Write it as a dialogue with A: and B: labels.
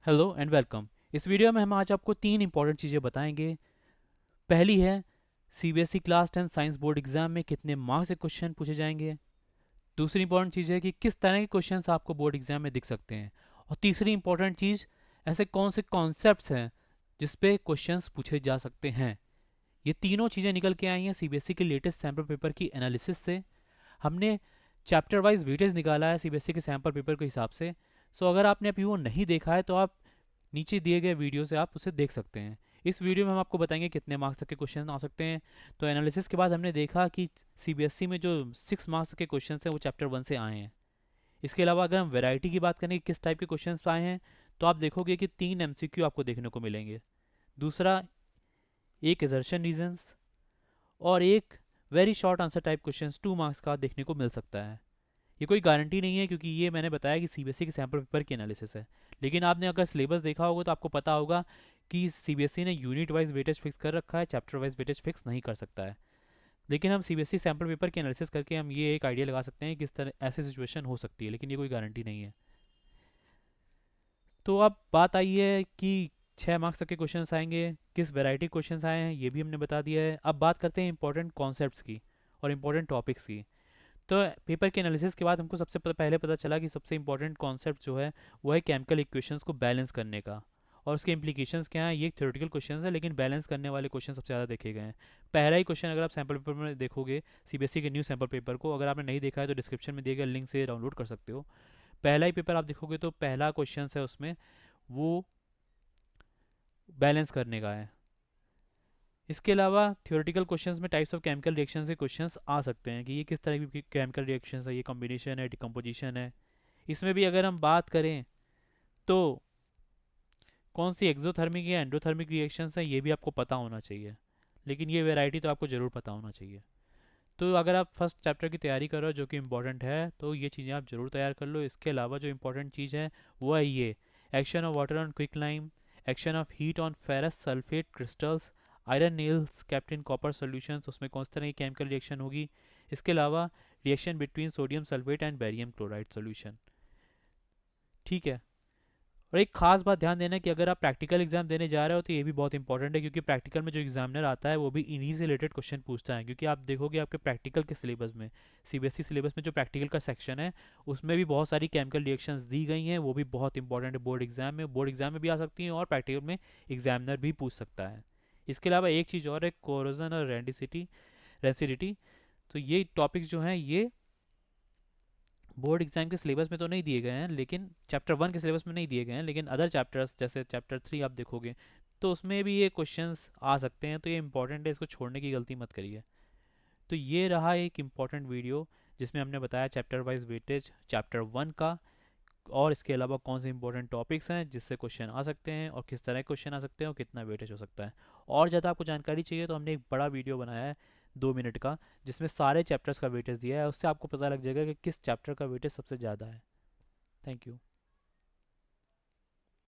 A: Hello and welcome. इस video में हम आज आपको तीन इंपॉर्टेंट चीज़ें बताएंगे। पहली है CBSE class 10 science board exam में कितने मार्क्स से क्वेश्चन पूछे जाएंगे। दूसरी इंपॉर्टेंट चीज़ है कि किस तरह के क्वेश्चंस आपको बोर्ड एग्जाम में दिख सकते हैं। और तीसरी इंपॉर्टेंट चीज़, ऐसे कौन से कॉन्सेप्ट्स हैं जिस पे क्वेश्चंस पूछे जा सकते हैं। ये तीनों चीज़ें निकल के आई हैं सीबीएसई के लेटेस्ट सैम्पल पेपर की एनालिसिस से। हमने चैप्टर वाइज वेटेज निकाला है सीबीएसई के सैम्पल पेपर के हिसाब से। सो अगर आपने अभी वो नहीं देखा है तो आप नीचे दिए गए वीडियो से आप उसे देख सकते हैं। इस वीडियो में हम आपको बताएंगे कितने मार्क्स तक के क्वेश्चन आ सकते हैं। तो एनालिसिस के बाद हमने देखा कि सीबीएसई में जो 6 मार्क्स के क्वेश्चन हैं वो चैप्टर 1 से आए हैं। इसके अलावा अगर हम वैरायटी की बात करें कि किस टाइप के क्वेश्चन आए हैं, तो आप देखोगे कि 3 MCQ आपको देखने को मिलेंगे। दूसरा, एक एजर्शन रीजन्स और एक very short answer type question 2 marks का देखने को मिल सकता है। ये कोई गारंटी नहीं है क्योंकि ये मैंने बताया कि सीबीएसई के सैम्पल पेपर की एनालिसिस है। लेकिन आपने अगर सिलेबस देखा होगा तो आपको पता होगा कि सीबीएसई ने यूनिट वाइज वेटेज फिक्स कर रखा है, चैप्टर वाइज वेटेज फिक्स नहीं कर सकता है। लेकिन हम सीबीएसई सैम्पल पेपर की एनालिसिस करके हम ये एक आइडिया लगा सकते हैं कि किस तरह ऐसी सिचुएशन हो सकती है, लेकिन ये कोई गारंटी नहीं है। तो अब बात आई है कि 6 मार्क्स तक के क्वेश्चन आएंगे, किस वैरायटी क्वेश्चन आए हैं ये भी हमने बता दिया है। अब बात करते हैं इंपॉर्टेंट कॉन्सेप्ट्स की और इंपॉर्टेंट टॉपिक्स की। तो पेपर के एनालिसिस के बाद हमको सबसे पहले पता चला कि सबसे इंपॉर्टेंट कॉन्सेप्ट जो है वो है केमिकल इक्वेशंस को बैलेंस करने का। और उसके इम्प्लीकेशंस क्या हैं, ये थ्योरेटिकल क्वेश्चंस है लेकिन बैलेंस करने वाले क्वेश्चन सबसे ज़्यादा देखे गए हैं। पहला ही क्वेश्चन अगर आप सैम्पल पेपर में देखोगे, सीबीएसई के न्यू सैम्पल पेपर को अगर आपने नहीं देखा है तो डिस्क्रिप्शन में दिए गए लिंक से डाउनलोड कर सकते हो। पहला ही पेपर आप देखोगे तो पहला क्वेश्चन है उसमें वो बैलेंस करने का है। इसके अलावा थ्योरेटिकल क्वेश्चंस में टाइप्स ऑफ केमिकल रिएक्शंस के क्वेश्चंस आ सकते हैं कि ये किस तरह की केमिकल रिएक्शंस है, ये कॉम्बिनेशन है, डिकम्पोजिशन है। इसमें भी अगर हम बात करें तो कौन सी एक्सोथर्मिक या एंडोथर्मिक रिएक्शंस हैं ये भी आपको पता होना चाहिए। लेकिन ये वैरायटी तो आपको ज़रूर पता होना चाहिए। तो अगर आप फर्स्ट चैप्टर की तैयारी कर रहे हो जो कि इंपॉर्टेंट है तो ये चीज़ें आप ज़रूर तैयार कर लो। इसके अलावा जो इंपॉर्टेंट चीज़ है वो है ये action of water on quick lime, action of heat on ferrous sulphate crystals, iron nails kept in copper solutions, उसमें कौन सी तरह की केमिकल रिएक्शन होगी। इसके अलावा reaction between sodium sulphate and barium chloride solution. ठीक है। और एक खास बात ध्यान देना कि अगर आप प्रैक्टिकल एग्जाम देने जा रहे हो तो ये भी बहुत इंपॉर्टेंट है क्योंकि प्रैक्टिकल में जो एग्जामिनर आता है वो भी इन्हीं से रिलेटेड क्वेश्चन पूछता है। क्योंकि आप देखोगे आपके प्रैक्टिकल के सिलेबस में, सीबीएसई सिलेबस में जो प्रैक्टिकल का सेक्शन है उसमें भी बहुत सारी केमिकल रिएक्शंस दी गई हैं। वो भी बहुत इंपॉर्टेंट है बोर्ड एग्जाम में भी आ सकती हैं और प्रैक्टिकल में एग्जामिनर भी पूछ सकता है। इसके अलावा एक चीज़ और है, कोरोजन और रेंसिडिटी। तो ये टॉपिक्स जो हैं ये बोर्ड एग्जाम के सिलेबस में तो नहीं दिए गए हैं, लेकिन चैप्टर 1 के सिलेबस में नहीं दिए गए हैं, लेकिन अदर चैप्टर्स जैसे चैप्टर 3 आप देखोगे तो उसमें भी ये क्वेश्चंस आ सकते हैं। तो ये इंपॉर्टेंट है, इसको छोड़ने की गलती मत करिए। तो ये रहा एक इम्पॉर्टेंट वीडियो जिसमें हमने बताया चैप्टर वाइज वेटेज चैप्टर 1 का, और इसके अलावा कौन से इंपॉर्टेंट टॉपिक्स हैं जिससे क्वेश्चन आ सकते हैं और किस तरह के क्वेश्चन आ सकते हैं और कितना वेटेज हो सकता है। और ज़्यादा आपको जानकारी चाहिए तो हमने एक बड़ा वीडियो बनाया है 2 मिनट का, जिसमें सारे चैप्टर्स का वेटेज दिया है। उससे आपको पता लग जाएगा कि किस चैप्टर का वेटेज सबसे ज़्यादा है। Thank you.